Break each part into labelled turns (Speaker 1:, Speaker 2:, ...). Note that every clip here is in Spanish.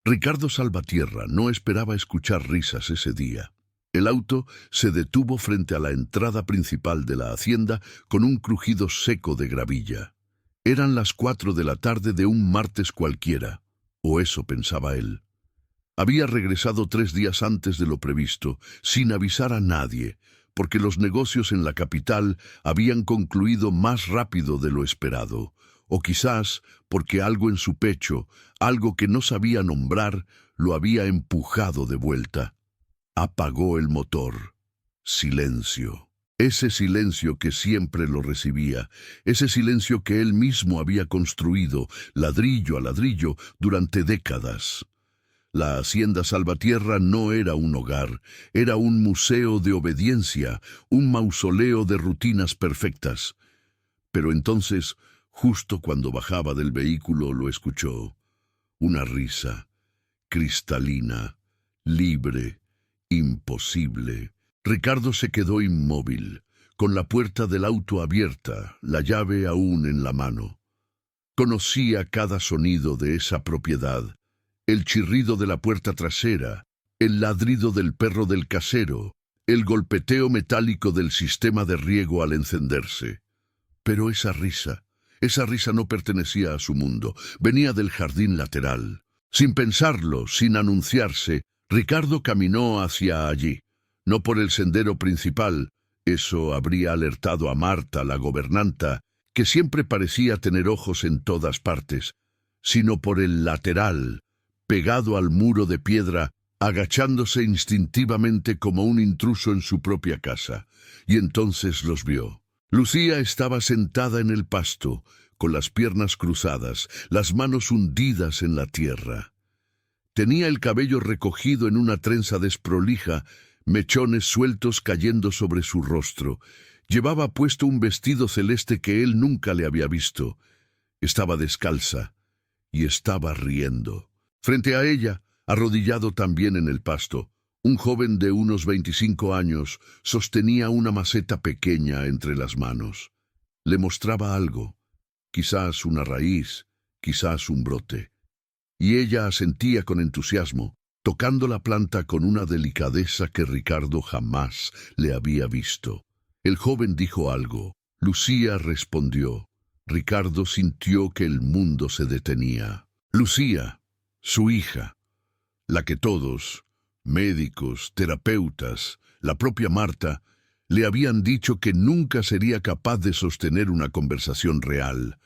Speaker 1: Ricardo Salvatierra no esperaba escuchar risas ese día. El auto se detuvo frente a la entrada principal de la hacienda con un crujido seco de gravilla. Eran las 4 de la tarde de un martes cualquiera, o eso pensaba él. Había regresado 3 días antes de lo previsto, sin avisar a nadie, porque los negocios en la capital habían concluido más rápido de lo esperado, o quizás porque algo en su pecho, algo que no sabía nombrar, lo había empujado de vuelta. Apagó el motor. Silencio. Ese silencio que siempre lo recibía, ese silencio que él mismo había construido, ladrillo a ladrillo, durante décadas. La hacienda Salvatierra no era un hogar, era un museo de obediencia, un mausoleo de rutinas perfectas. Pero entonces, justo cuando bajaba del vehículo, lo escuchó. Una risa, cristalina, libre, imposible. Ricardo se quedó inmóvil, con la puerta del auto abierta, la llave aún en la mano. Conocía cada sonido de esa propiedad. El chirrido de la puerta trasera, el ladrido del perro del casero, el golpeteo metálico del sistema de riego al encenderse. Pero esa risa no pertenecía a su mundo, venía del jardín lateral. Sin pensarlo, sin anunciarse, Ricardo caminó hacia allí, no por el sendero principal, eso habría alertado a Marta, la gobernanta, que siempre parecía tener ojos en todas partes, sino por el lateral, pegado al muro de piedra, agachándose instintivamente como un intruso en su propia casa, y entonces los vio. Lucía estaba sentada en el pasto, con las piernas cruzadas, las manos hundidas en la tierra. Tenía el cabello recogido en una trenza desprolija, mechones sueltos cayendo sobre su rostro. Llevaba puesto un vestido celeste que él nunca le había visto. Estaba descalza, y estaba riendo. Frente a ella, arrodillado también en el pasto, un joven de unos 25 años sostenía una maceta pequeña entre las manos. Le mostraba algo, quizás una raíz, quizás un brote. Y ella asentía con entusiasmo, tocando la planta con una delicadeza que Ricardo jamás le había visto. El joven dijo algo. Lucía respondió. Ricardo sintió que el mundo se detenía. Lucía, su hija, la que todos, médicos, terapeutas, la propia Marta, le habían dicho que nunca sería capaz de sostener una conversación real,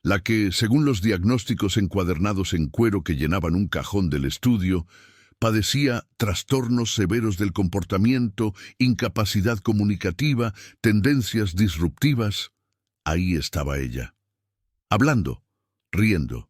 Speaker 1: la que, según los diagnósticos encuadernados en cuero que llenaban un cajón del estudio, padecía trastornos severos del comportamiento, incapacidad comunicativa, tendencias disruptivas. Ahí estaba ella, hablando, riendo,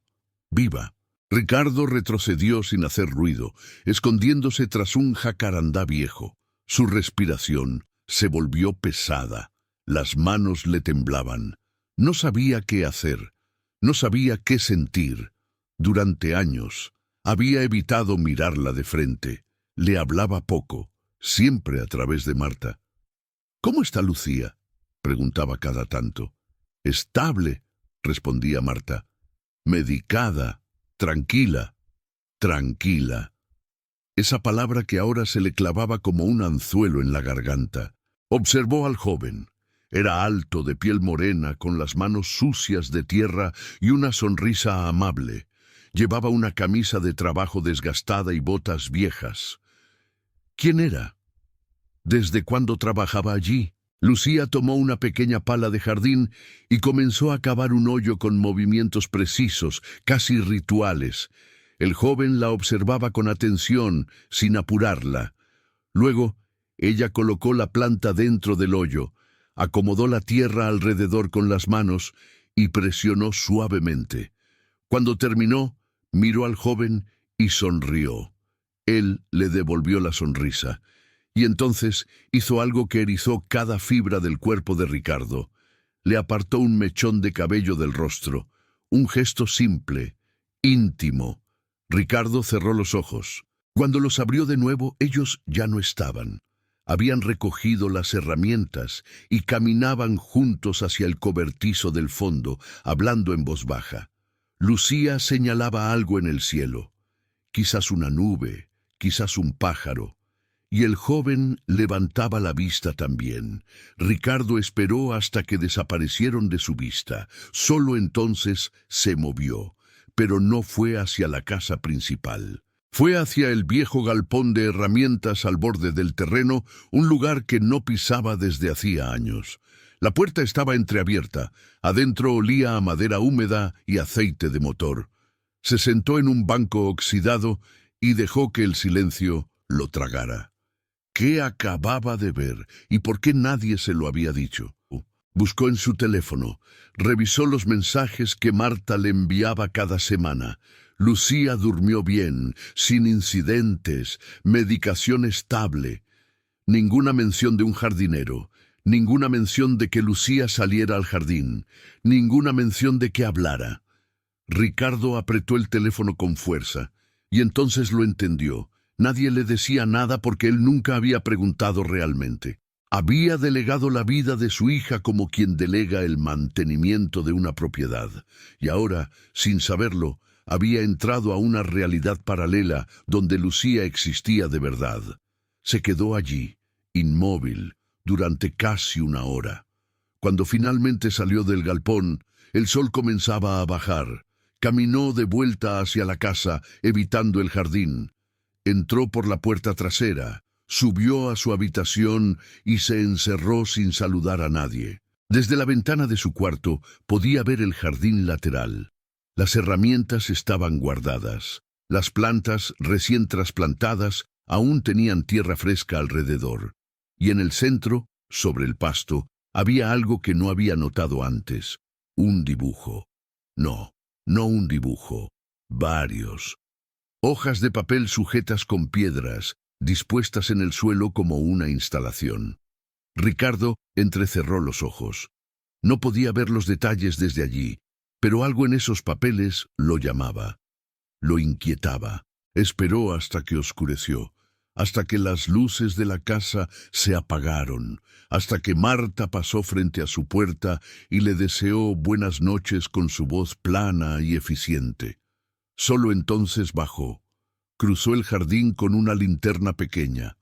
Speaker 1: viva. Ricardo retrocedió sin hacer ruido, escondiéndose tras un jacarandá viejo. Su respiración se volvió pesada, las manos le temblaban. No sabía qué hacer, no sabía qué sentir. Durante años había evitado mirarla de frente. Le hablaba poco, siempre a través de Marta. «¿Cómo está Lucía?», preguntaba cada tanto. «Estable», respondía Marta. «Medicada. Tranquila, tranquila». Esa palabra que ahora se le clavaba como un anzuelo en la garganta. Observó al joven. Era alto, de piel morena, con las manos sucias de tierra y una sonrisa amable. Llevaba una camisa de trabajo desgastada y botas viejas. ¿Quién era? ¿Desde cuándo trabajaba allí? Lucía tomó una pequeña pala de jardín y comenzó a cavar un hoyo con movimientos precisos, casi rituales. El joven la observaba con atención, sin apurarla. Luego, ella colocó la planta dentro del hoyo, acomodó la tierra alrededor con las manos y presionó suavemente. Cuando terminó, miró al joven y sonrió. Él le devolvió la sonrisa. Y entonces hizo algo que erizó cada fibra del cuerpo de Ricardo. Le apartó un mechón de cabello del rostro, un gesto simple, íntimo. Ricardo cerró los ojos. Cuando los abrió de nuevo, ellos ya no estaban. Habían recogido las herramientas y caminaban juntos hacia el cobertizo del fondo, hablando en voz baja. Lucía señalaba algo en el cielo. quizás una nube, quizás un pájaro. Y el joven levantaba la vista también. Ricardo esperó hasta que desaparecieron de su vista. Solo entonces se movió, pero no fue hacia la casa principal. Fue hacia el viejo galpón de herramientas al borde del terreno, un lugar que no pisaba desde hacía años. La puerta estaba entreabierta. Adentro olía a madera húmeda y aceite de motor. Se sentó en un banco oxidado y dejó que el silencio lo tragara. ¿Qué acababa de ver y por qué nadie se lo había dicho? Buscó en su teléfono, revisó los mensajes que Marta le enviaba cada semana. Lucía durmió bien, sin incidentes, medicación estable. Ninguna mención de un jardinero, ninguna mención de que Lucía saliera al jardín, ninguna mención de que hablara. Ricardo apretó el teléfono con fuerza, y entonces lo entendió. Nadie le decía nada porque él nunca había preguntado realmente. Había delegado la vida de su hija como quien delega el mantenimiento de una propiedad, y ahora, sin saberlo, había entrado a una realidad paralela donde Lucía existía de verdad. Se quedó allí, inmóvil, durante casi una hora. Cuando finalmente salió del galpón, el sol comenzaba a bajar. Caminó de vuelta hacia la casa, evitando el jardín. Entró por la puerta trasera, subió a su habitación y se encerró sin saludar a nadie. Desde la ventana de su cuarto podía ver el jardín lateral. Las herramientas estaban guardadas. Las plantas, recién trasplantadas, aún tenían tierra fresca alrededor. Y en el centro, sobre el pasto, había algo que no había notado antes. Un dibujo. No un dibujo. Varios. Hojas de papel sujetas con piedras, dispuestas en el suelo como una instalación. Ricardo entrecerró los ojos. No podía ver los detalles desde allí, pero algo en esos papeles lo llamaba. Lo inquietaba. Esperó hasta que oscureció, hasta que las luces de la casa se apagaron, hasta que Marta pasó frente a su puerta y le deseó buenas noches con su voz plana y eficiente. Solo entonces bajó. Cruzó el jardín con una linterna pequeña.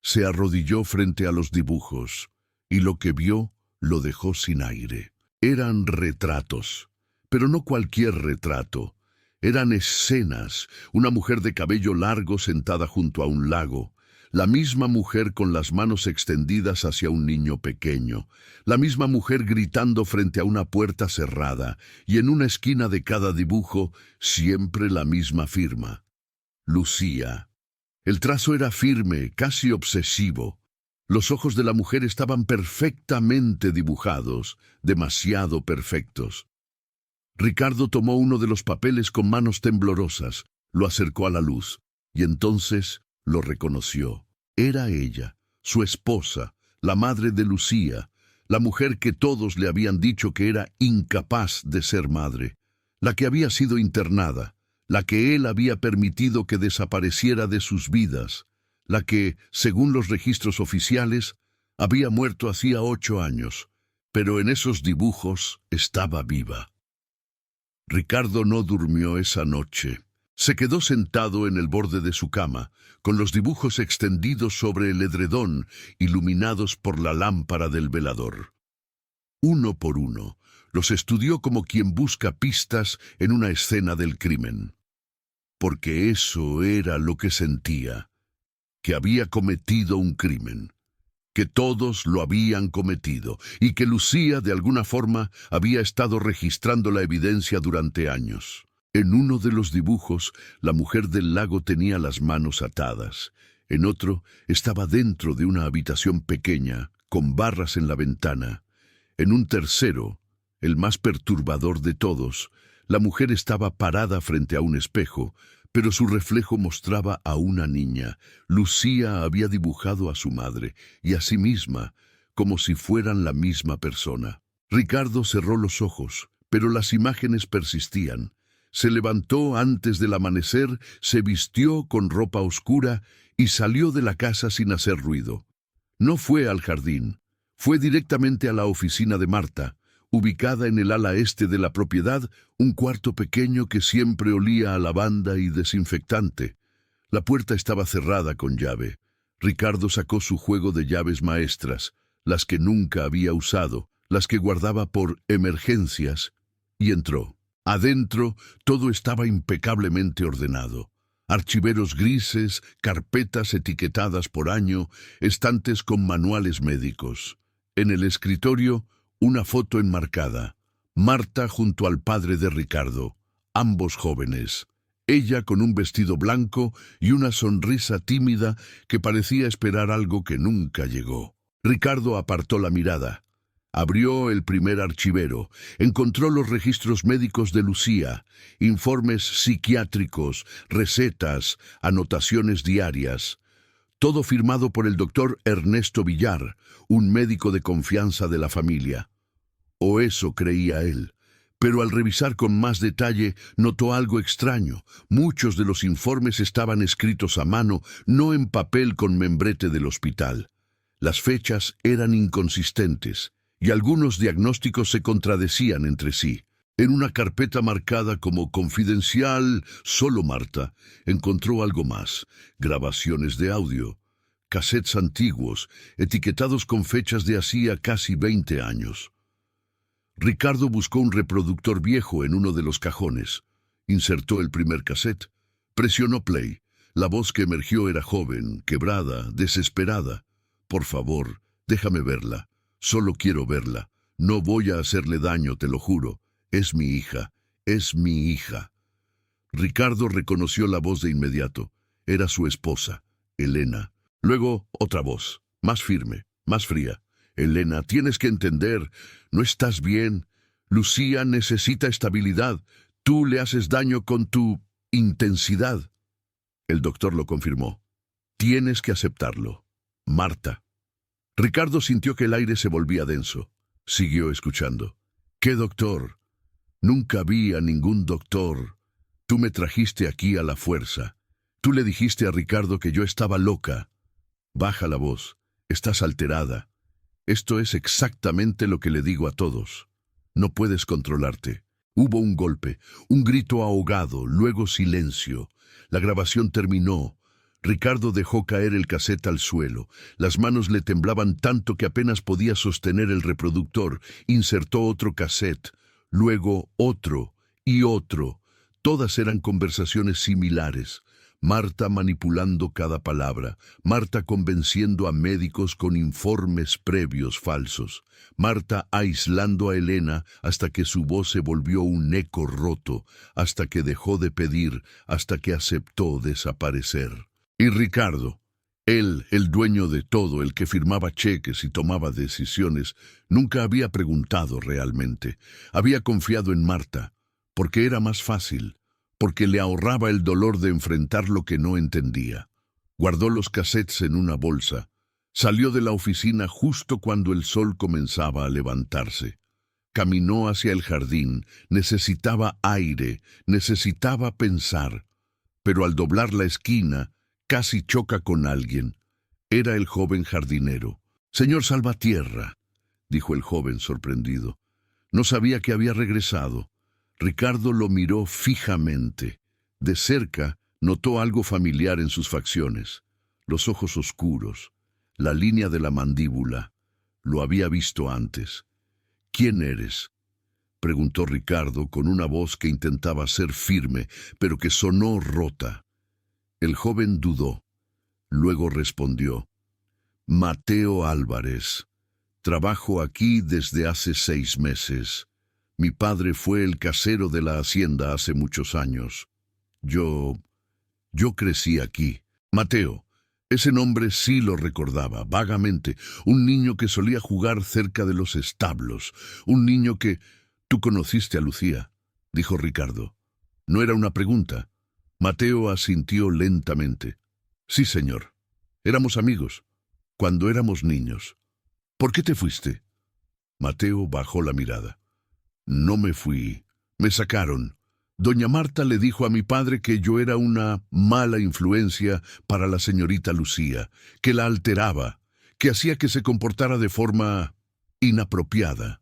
Speaker 1: Se arrodilló frente a los dibujos, y lo que vio lo dejó sin aire. Eran retratos, pero no cualquier retrato. Eran escenas, una mujer de cabello largo sentada junto a un lago, la misma mujer con las manos extendidas hacia un niño pequeño, la misma mujer gritando frente a una puerta cerrada, y en una esquina de cada dibujo siempre la misma firma. Lucía. El trazo era firme, casi obsesivo. Los ojos de la mujer estaban perfectamente dibujados, demasiado perfectos. Ricardo tomó uno de los papeles con manos temblorosas, lo acercó a la luz, y entonces lo reconoció. Era ella, su esposa, la madre de Lucía, la mujer que todos le habían dicho que era incapaz de ser madre, la que había sido internada, la que él había permitido que desapareciera de sus vidas, la que, según los registros oficiales, había muerto hacía 8 años, pero en esos dibujos estaba viva. Ricardo no durmió esa noche. Se quedó sentado en el borde de su cama, con los dibujos extendidos sobre el edredón, iluminados por la lámpara del velador. Uno por uno, los estudió como quien busca pistas en una escena del crimen. Porque eso era lo que sentía, que había cometido un crimen, que todos lo habían cometido y que Lucía, de alguna forma, había estado registrando la evidencia durante años. En uno de los dibujos, la mujer del lago tenía las manos atadas. En otro, estaba dentro de una habitación pequeña, con barras en la ventana. En un tercero, el más perturbador de todos, la mujer estaba parada frente a un espejo, pero su reflejo mostraba a una niña. Lucía había dibujado a su madre y a sí misma, como si fueran la misma persona. Ricardo cerró los ojos, pero las imágenes persistían. Se levantó antes del amanecer, se vistió con ropa oscura y salió de la casa sin hacer ruido. No fue al jardín, fue directamente a la oficina de Marta, ubicada en el ala este de la propiedad, un cuarto pequeño que siempre olía a lavanda y desinfectante. La puerta estaba cerrada con llave. Ricardo sacó su juego de llaves maestras, las que nunca había usado, las que guardaba por emergencias, y entró. Adentro todo estaba impecablemente ordenado. Archiveros grises, carpetas etiquetadas por año, estantes con manuales médicos. En el escritorio, una foto enmarcada. Marta junto al padre de Ricardo, ambos jóvenes. Ella con un vestido blanco y una sonrisa tímida que parecía esperar algo que nunca llegó. Ricardo apartó la mirada. Abrió el primer archivero, encontró los registros médicos de Lucía, informes psiquiátricos, recetas, anotaciones diarias. Todo firmado por el doctor Ernesto Villar, un médico de confianza de la familia. O eso creía él. Pero al revisar con más detalle, notó algo extraño. Muchos de los informes estaban escritos a mano, no en papel con membrete del hospital. Las fechas eran inconsistentes, y algunos diagnósticos se contradecían entre sí. En una carpeta marcada como confidencial, solo Marta encontró algo más: grabaciones de audio, cassettes antiguos, etiquetados con fechas de hacía casi 20 años. Ricardo buscó un reproductor viejo en uno de los cajones. Insertó el primer cassette. Presionó play. La voz que emergió era joven, quebrada, desesperada. «Por favor, déjame verla. Solo quiero verla. No voy a hacerle daño, te lo juro. Es mi hija. Es mi hija». Ricardo reconoció la voz de inmediato. Era su esposa, Elena. Luego, otra voz, más firme, más fría. «Elena, tienes que entender. No estás bien. Lucía necesita estabilidad. Tú le haces daño con tu intensidad». El doctor lo confirmó. «Tienes que aceptarlo. Marta». Ricardo sintió que el aire se volvía denso. Siguió escuchando. «¿Qué doctor? Nunca vi a ningún doctor. Tú me trajiste aquí a la fuerza. Tú le dijiste a Ricardo que yo estaba loca. Baja la voz. Estás alterada. Esto es exactamente lo que le digo a todos. No puedes controlarte». Hubo un golpe, un grito ahogado, luego silencio. La grabación terminó. Ricardo dejó caer el cassette al suelo. Las manos le temblaban tanto que apenas podía sostener el reproductor. Insertó otro cassette, luego otro y otro. Todas eran conversaciones similares. Marta manipulando cada palabra, Marta convenciendo a médicos con informes previos falsos, Marta aislando a Elena hasta que su voz se volvió un eco roto, hasta que dejó de pedir, hasta que aceptó desaparecer. Y Ricardo, él, el dueño de todo, el que firmaba cheques y tomaba decisiones, nunca había preguntado realmente. Había confiado en Marta, porque era más fácil, porque le ahorraba el dolor de enfrentar lo que no entendía. Guardó los cassettes en una bolsa. Salió de la oficina justo cuando el sol comenzaba a levantarse. Caminó hacia el jardín. Necesitaba aire, necesitaba pensar. Pero al doblar la esquina, casi choca con alguien. Era el joven jardinero. «Señor Salvatierra», dijo el joven sorprendido. No sabía que había regresado. Ricardo lo miró fijamente. De cerca notó algo familiar en sus facciones. Los ojos oscuros, la línea de la mandíbula. Lo había visto antes. «¿Quién eres?», preguntó Ricardo con una voz que intentaba ser firme, pero que sonó rota. El joven dudó. Luego respondió: «Mateo Álvarez. Trabajo aquí desde hace 6 meses. Mi padre fue el casero de la hacienda hace muchos años. Yo crecí aquí». Mateo, ese nombre sí lo recordaba, vagamente. Un niño que solía jugar cerca de los establos. Un niño que... «Tú conociste a Lucía», dijo Ricardo. No era una pregunta. Mateo asintió lentamente. «Sí, señor. Éramos amigos. Cuando éramos niños». «¿Por qué te fuiste?». Mateo bajó la mirada. «No me fui. Me sacaron. Doña Marta le dijo a mi padre que yo era una mala influencia para la señorita Lucía, que la alteraba, que hacía que se comportara de forma inapropiada».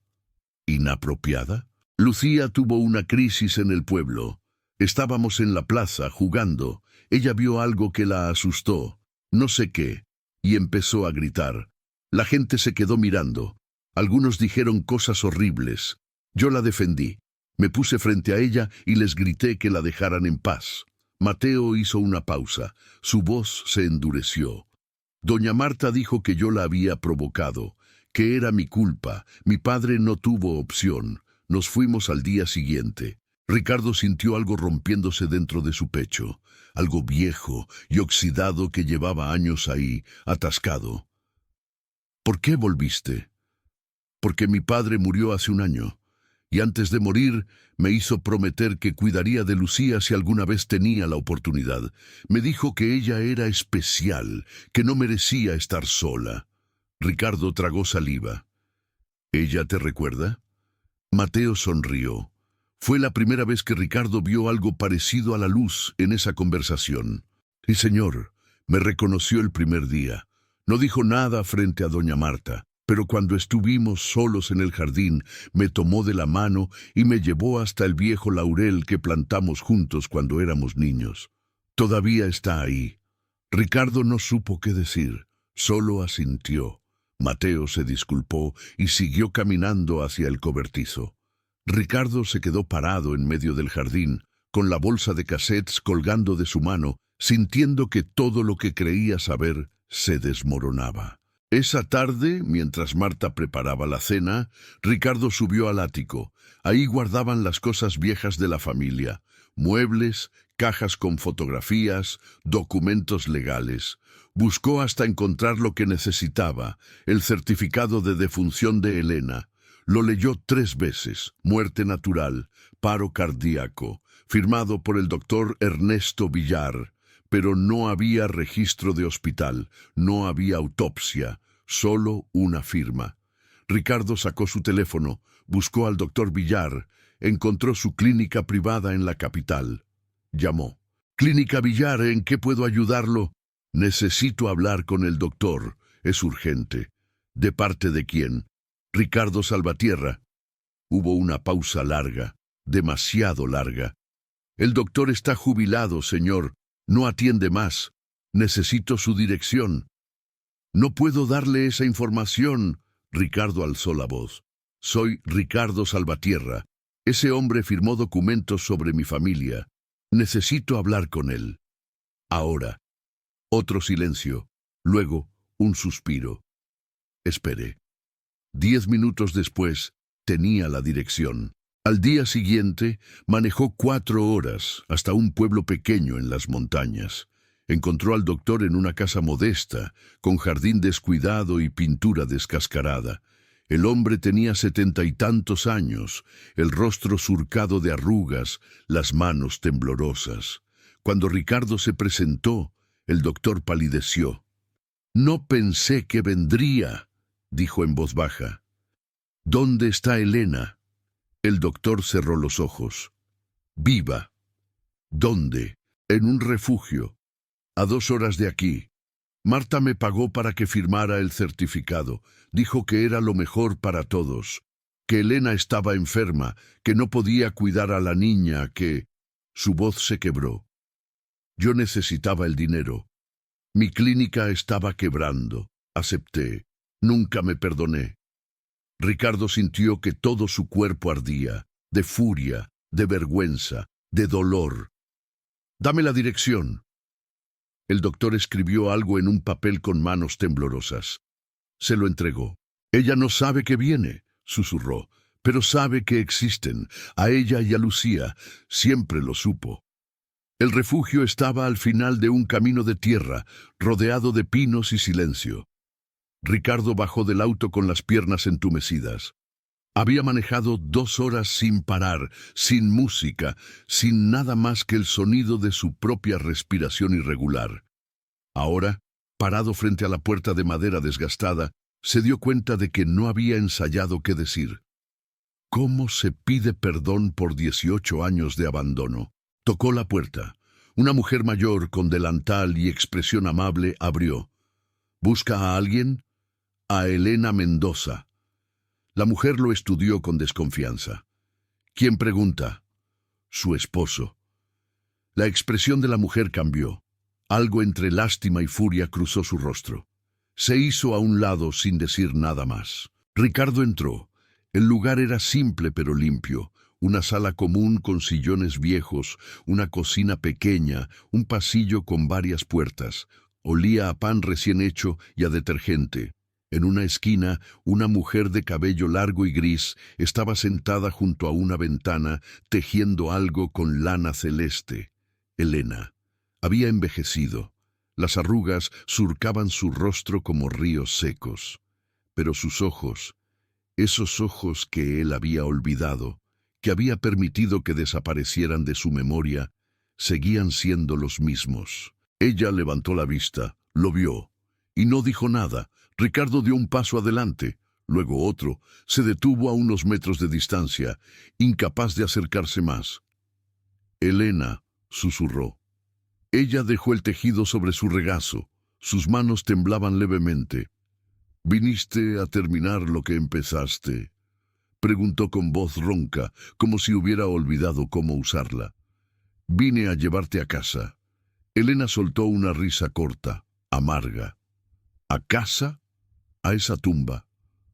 Speaker 1: «¿Inapropiada?». «Lucía tuvo una crisis en el pueblo. Estábamos en la plaza jugando Ella vio algo que la asustó, no sé qué, y empezó a gritar. La gente se quedó mirando. Algunos dijeron cosas horribles. Yo la defendí. Me puse frente a ella y les grité que la dejaran en paz. Mateo hizo una pausa. Su voz se endureció. Doña Marta dijo que yo la había provocado, que era mi culpa. Mi padre no tuvo opción. Nos fuimos al día siguiente. Ricardo sintió algo rompiéndose dentro de su pecho, algo viejo y oxidado que llevaba años ahí, atascado. ¿Por qué volviste? Porque mi padre murió hace un año, y antes de morir me hizo prometer que cuidaría de Lucía si alguna vez tenía la oportunidad. Me dijo que ella era especial, que no merecía estar sola. Ricardo tragó saliva. ¿Ella te recuerda? Mateo sonrió. Fue la primera vez que Ricardo vio algo parecido a la luz en esa conversación. Sí, señor, me reconoció el primer día. No dijo nada frente a doña Marta, pero cuando estuvimos solos en el jardín, me tomó de la mano y me llevó hasta el viejo laurel que plantamos juntos cuando éramos niños. Todavía está ahí. Ricardo no supo qué decir, solo asintió. Mateo se disculpó y siguió caminando hacia el cobertizo. Ricardo se quedó parado en medio del jardín, con la bolsa de cassettes colgando de su mano, sintiendo que todo lo que creía saber se desmoronaba. Esa tarde, mientras Marta preparaba la cena, Ricardo subió al ático. Ahí guardaban las cosas viejas de la familia, muebles, cajas con fotografías, documentos legales. Buscó hasta encontrar lo que necesitaba, el certificado de defunción de Elena. Lo leyó 3 veces, muerte natural, paro cardíaco, firmado por el doctor Ernesto Villar, pero no había registro de hospital, no había autopsia, solo una firma. Ricardo sacó su teléfono, buscó al doctor Villar, encontró su clínica privada en la capital. Llamó. «Clínica Villar, ¿en qué puedo ayudarlo?» «Necesito hablar con el doctor, es urgente». «¿De parte de quién?» «Ricardo Salvatierra». Hubo una pausa larga, demasiado larga. «El doctor está jubilado, señor. No atiende más. Necesito su dirección». «No puedo darle esa información». Ricardo alzó la voz. «Soy Ricardo Salvatierra. Ese hombre firmó documentos sobre mi familia. Necesito hablar con él. Ahora». Otro silencio. Luego, un suspiro. Esperé. 10 minutos después, tenía la dirección. Al día siguiente, manejó 4 horas hasta un pueblo pequeño en las montañas. Encontró al doctor en una casa modesta, con jardín descuidado y pintura descascarada. El hombre tenía 70 y tantos años, el rostro surcado de arrugas, las manos temblorosas. Cuando Ricardo se presentó, el doctor palideció. «No pensé que vendría», dijo en voz baja. «¿Dónde está Elena?» El doctor cerró los ojos. «Viva». «¿Dónde?» «En un refugio, a 2 horas de aquí. Marta me pagó para que firmara el certificado. Dijo que era lo mejor para todos, que Elena estaba enferma, que no podía cuidar a la niña, que...» Su voz se quebró. «Yo necesitaba el dinero. Mi clínica estaba quebrando. Acepté. Nunca me perdoné». Ricardo sintió que todo su cuerpo ardía, de furia, de vergüenza, de dolor. «Dame la dirección». El doctor escribió algo en un papel con manos temblorosas. Se lo entregó. «Ella no sabe que viene», susurró, «pero sabe que existen. A ella y a Lucía. Siempre lo supo». El refugio estaba al final de un camino de tierra, rodeado de pinos y silencio. Ricardo bajó del auto con las piernas entumecidas. Había manejado 2 horas sin parar, sin música, sin nada más que el sonido de su propia respiración irregular. Ahora, parado frente a la puerta de madera desgastada, se dio cuenta de que no había ensayado qué decir. ¿Cómo se pide perdón por 18 años de abandono? Tocó la puerta. Una mujer mayor con delantal y expresión amable abrió. «¿Busca a alguien?» «A Elena Mendoza». La mujer lo estudió con desconfianza. «¿Quién pregunta?» «Su esposo». La expresión de la mujer cambió. Algo entre lástima y furia cruzó su rostro. Se hizo a un lado sin decir nada más. Ricardo entró. El lugar era simple pero limpio. Una sala común con sillones viejos, una cocina pequeña, un pasillo con varias puertas. Olía a pan recién hecho y a detergente. En una esquina, una mujer de cabello largo y gris estaba sentada junto a una ventana, tejiendo algo con lana celeste. Elena. Había envejecido. Las arrugas surcaban su rostro como ríos secos. Pero sus ojos, esos ojos que él había olvidado, que había permitido que desaparecieran de su memoria, seguían siendo los mismos. Ella levantó la vista, lo vio, y no dijo nada. Ricardo dio un paso adelante, luego otro, se detuvo a unos metros de distancia, incapaz de acercarse más. Elena, susurró. Ella dejó el tejido sobre su regazo, sus manos temblaban levemente. «¿Viniste a terminar lo que empezaste?», preguntó con voz ronca, como si hubiera olvidado cómo usarla. «Vine a llevarte a casa». Elena soltó una risa corta, amarga. «¿A casa? ¿A esa tumba?»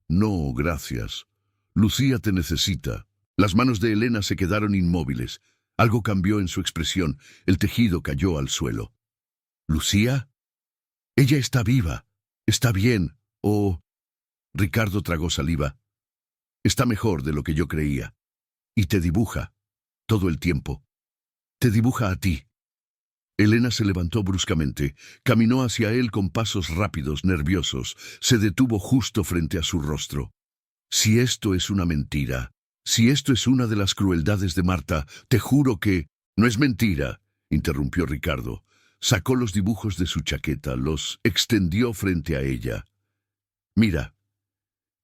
Speaker 1: «No, gracias. Lucía te necesita». Las manos de Elena se quedaron inmóviles. Algo cambió en su expresión. El tejido cayó al suelo. «¿Lucía? Ella está viva. Está bien. Oh...» Ricardo tragó saliva. «Está mejor de lo que yo creía. Y te dibuja. Todo el tiempo. Te dibuja a ti». Elena se levantó bruscamente. Caminó hacia él con pasos rápidos, nerviosos. Se detuvo justo frente a su rostro. «Si esto es una mentira, si esto es una de las crueldades de Marta, te juro que...» «No es mentira», interrumpió Ricardo. Sacó los dibujos de su chaqueta, los extendió frente a ella. «Mira».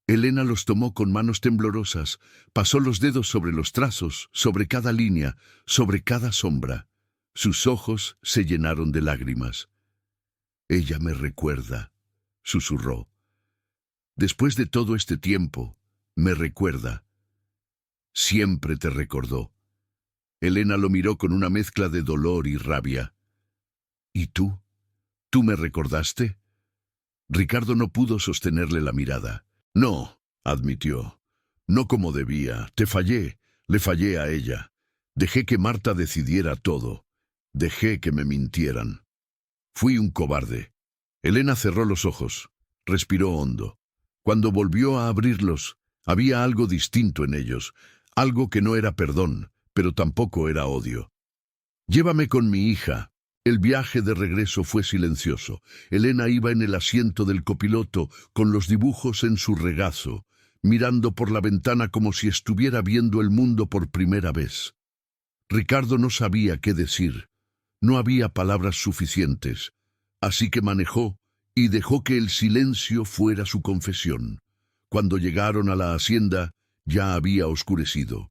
Speaker 1: Elena los tomó con manos temblorosas, pasó los dedos sobre los trazos, sobre cada línea, sobre cada sombra. Sus ojos se llenaron de lágrimas. «Ella me recuerda», susurró. «Después de todo este tiempo, me recuerda». «Siempre te recordó». Elena lo miró con una mezcla de dolor y rabia. «¿Y tú? ¿Tú me recordaste?» Ricardo no pudo sostenerle la mirada. «No», admitió. «No como debía. Te fallé. Le fallé a ella. Dejé que Marta decidiera todo. Dejé que me mintieran. Fui un cobarde». Elena cerró los ojos. Respiró hondo. Cuando volvió a abrirlos, había algo distinto en ellos. Algo que no era perdón, pero tampoco era odio. «Llévame con mi hija». El viaje de regreso fue silencioso. Elena iba en el asiento del copiloto, con los dibujos en su regazo, mirando por la ventana como si estuviera viendo el mundo por primera vez. Ricardo no sabía qué decir. No había palabras suficientes. Así que manejó y dejó que el silencio fuera su confesión. Cuando llegaron a la hacienda, ya había oscurecido.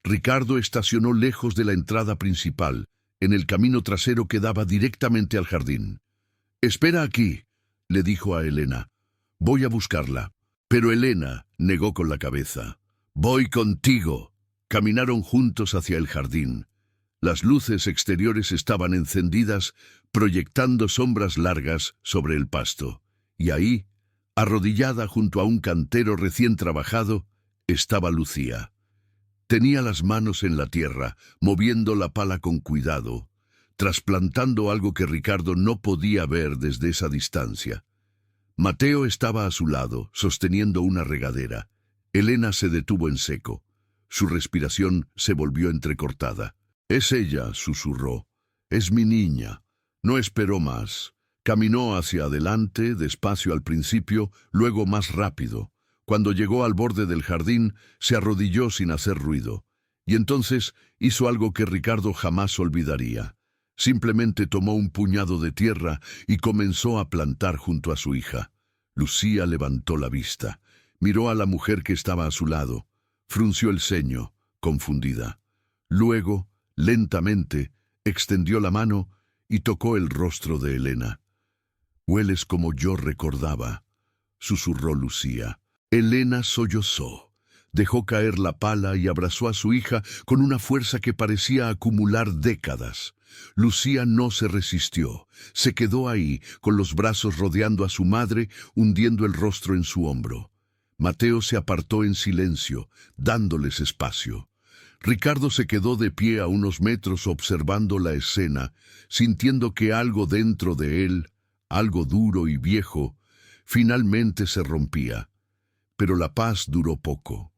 Speaker 1: Ricardo estacionó lejos de la entrada principal, en el camino trasero que daba directamente al jardín. «Espera aquí», le dijo a Elena. «Voy a buscarla». Pero Elena negó con la cabeza. «Voy contigo». Caminaron juntos hacia el jardín. Las luces exteriores estaban encendidas, proyectando sombras largas sobre el pasto. Y ahí, arrodillada junto a un cantero recién trabajado, estaba Lucía. Tenía las manos en la tierra, moviendo la pala con cuidado, trasplantando algo que Ricardo no podía ver desde esa distancia. Mateo estaba a su lado, sosteniendo una regadera. Elena se detuvo en seco. Su respiración se volvió entrecortada. «Es ella», susurró. «Es mi niña». No esperó más. Caminó hacia adelante, despacio al principio, luego más rápido. Cuando llegó al borde del jardín, se arrodilló sin hacer ruido. Y entonces hizo algo que Ricardo jamás olvidaría. Simplemente tomó un puñado de tierra y comenzó a plantar junto a su hija. Lucía levantó la vista. Miró a la mujer que estaba a su lado. Frunció el ceño, confundida. Luego, lentamente, extendió la mano y tocó el rostro de Elena. «Hueles como yo recordaba», susurró Lucía. Elena sollozó. Dejó caer la pala y abrazó a su hija con una fuerza que parecía acumular décadas. Lucía no se resistió. Se quedó ahí, con los brazos rodeando a su madre, hundiendo el rostro en su hombro. Mateo se apartó en silencio, dándoles espacio. Ricardo se quedó de pie a unos metros observando la escena, sintiendo que algo dentro de él, algo duro y viejo, finalmente se rompía. Pero la paz duró poco.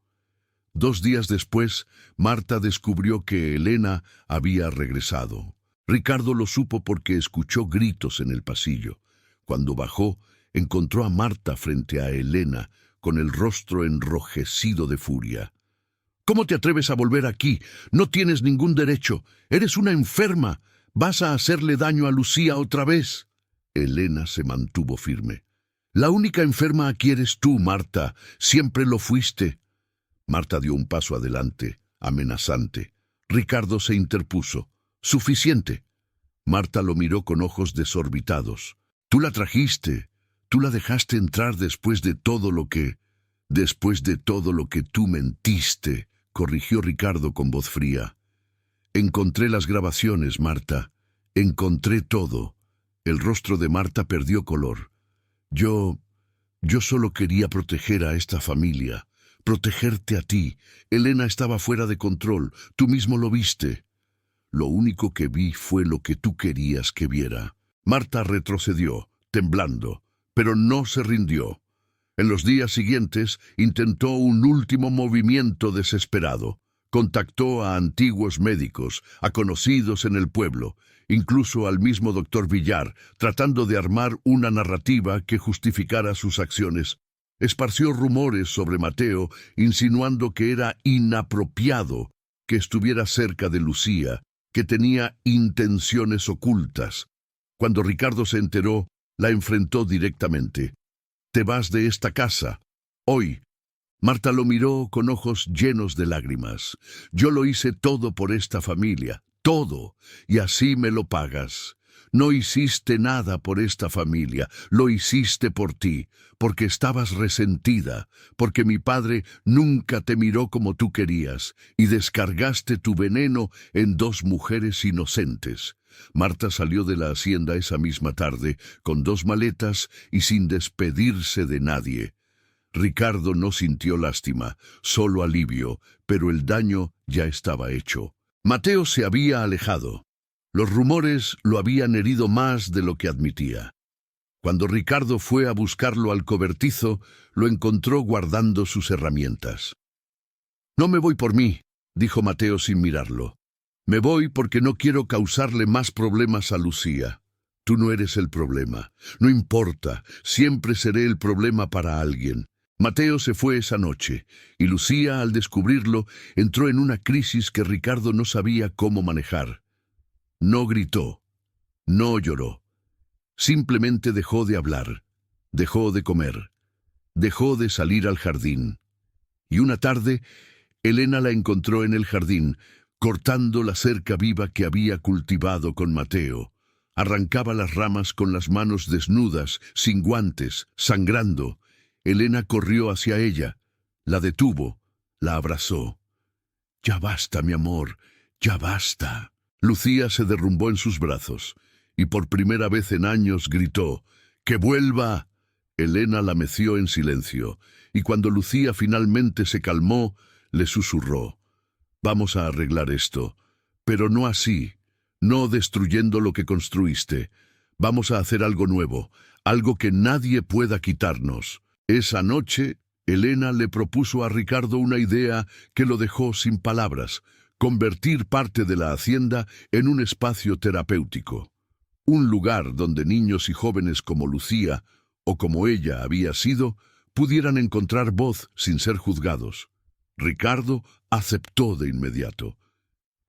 Speaker 1: 2 días después, Marta descubrió que Elena había regresado. Ricardo lo supo porque escuchó gritos en el pasillo. Cuando bajó, encontró a Marta frente a Elena, con el rostro enrojecido de furia. «¿Cómo te atreves a volver aquí? No tienes ningún derecho. Eres una enferma. ¿Vas a hacerle daño a Lucía otra vez?» Elena se mantuvo firme. «La única enferma aquí eres tú, Marta. Siempre lo fuiste». Marta dio un paso adelante, amenazante. Ricardo se interpuso. «Suficiente». Marta lo miró con ojos desorbitados. «Tú la trajiste. Tú la dejaste entrar después de todo lo que tú mentiste», corrigió Ricardo con voz fría. «Encontré las grabaciones, Marta. Encontré todo». El rostro de Marta perdió color. Yo solo quería proteger a esta familia. Protegerte a ti. Elena estaba fuera de control. Tú mismo lo viste». «Lo único que vi fue lo que tú querías que viera». Marta retrocedió, temblando, pero no se rindió. En los días siguientes intentó un último movimiento desesperado. Contactó a antiguos médicos, a conocidos en el pueblo, incluso al mismo doctor Villar, tratando de armar una narrativa que justificara sus acciones. Esparció rumores sobre Mateo, insinuando que era inapropiado que estuviera cerca de Lucía, que tenía intenciones ocultas. Cuando Ricardo se enteró, la enfrentó directamente. «Te vas de esta casa. Hoy». Marta lo miró con ojos llenos de lágrimas. «Yo lo hice todo por esta familia, todo, y así me lo pagas. No hiciste nada por esta familia, lo hiciste por ti, porque estabas resentida, porque mi padre nunca te miró como tú querías, y descargaste tu veneno en 2 mujeres inocentes». Marta salió de la hacienda esa misma tarde, con 2 maletas y sin despedirse de nadie. Ricardo no sintió lástima, solo alivio, pero el daño ya estaba hecho. Mateo se había alejado. Los rumores lo habían herido más de lo que admitía. Cuando Ricardo fue a buscarlo al cobertizo, lo encontró guardando sus herramientas. «No me voy por mí», dijo Mateo sin mirarlo. «Me voy porque no quiero causarle más problemas a Lucía. Tú no eres el problema. No importa, siempre seré el problema para alguien». Mateo se fue esa noche, y Lucía, al descubrirlo, entró en una crisis que Ricardo no sabía cómo manejar. No gritó, no lloró. Simplemente dejó de hablar, dejó de comer, dejó de salir al jardín. Y una tarde, Elena la encontró en el jardín, cortando la cerca viva que había cultivado con Mateo. Arrancaba las ramas con las manos desnudas, sin guantes, sangrando. Elena corrió hacia ella, la detuvo, la abrazó. «Ya basta, mi amor, ya basta». Lucía se derrumbó en sus brazos, y por primera vez en años gritó, «¡Que vuelva!». Elena la meció en silencio, y cuando Lucía finalmente se calmó, le susurró, «Vamos a arreglar esto, pero no así, no destruyendo lo que construiste. Vamos a hacer algo nuevo, algo que nadie pueda quitarnos». Esa noche, Elena le propuso a Ricardo una idea que lo dejó sin palabras: convertir parte de la hacienda en un espacio terapéutico. Un lugar donde niños y jóvenes como Lucía, o como ella había sido, pudieran encontrar voz sin ser juzgados. Ricardo aceptó de inmediato,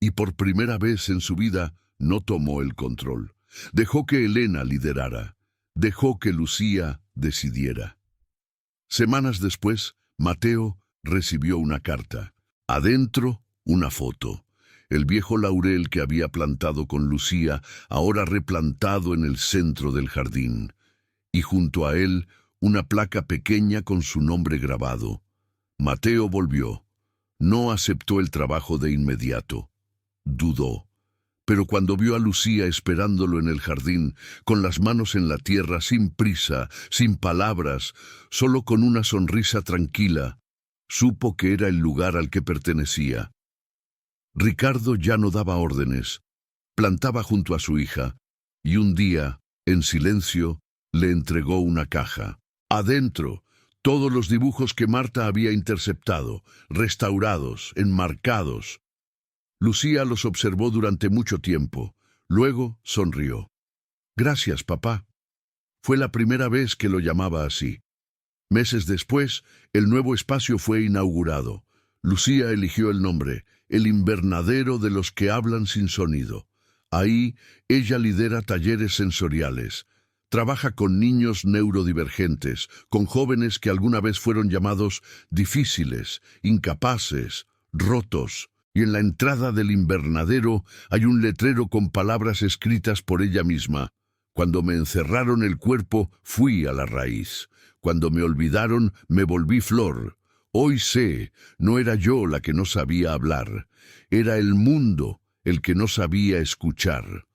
Speaker 1: y por primera vez en su vida no tomó el control. Dejó que Elena liderara, dejó que Lucía decidiera. Semanas después, Mateo recibió una carta. Adentro, una foto. El viejo laurel que había plantado con Lucía, ahora replantado en el centro del jardín. Y junto a él, una placa pequeña con su nombre grabado: Mateo volvió. No aceptó el trabajo de inmediato. Dudó. Pero cuando vio a Lucía esperándolo en el jardín, con las manos en la tierra, sin prisa, sin palabras, solo con una sonrisa tranquila, supo que era el lugar al que pertenecía. Ricardo ya no daba órdenes, plantaba junto a su hija, y un día, en silencio, le entregó una caja. Adentro, todos los dibujos que Marta había interceptado, restaurados, enmarcados. Lucía los observó durante mucho tiempo. Luego sonrió. «Gracias, papá». Fue la primera vez que lo llamaba así. Meses después, el nuevo espacio fue inaugurado. Lucía eligió el nombre, el invernadero de los que hablan sin sonido. Ahí, ella lidera talleres sensoriales. Trabaja con niños neurodivergentes, con jóvenes que alguna vez fueron llamados difíciles, incapaces, rotos. Y en la entrada del invernadero hay un letrero con palabras escritas por ella misma. Cuando me encerraron el cuerpo, fui a la raíz. Cuando me olvidaron, me volví flor. Hoy sé, no era yo la que no sabía hablar. Era el mundo el que no sabía escuchar.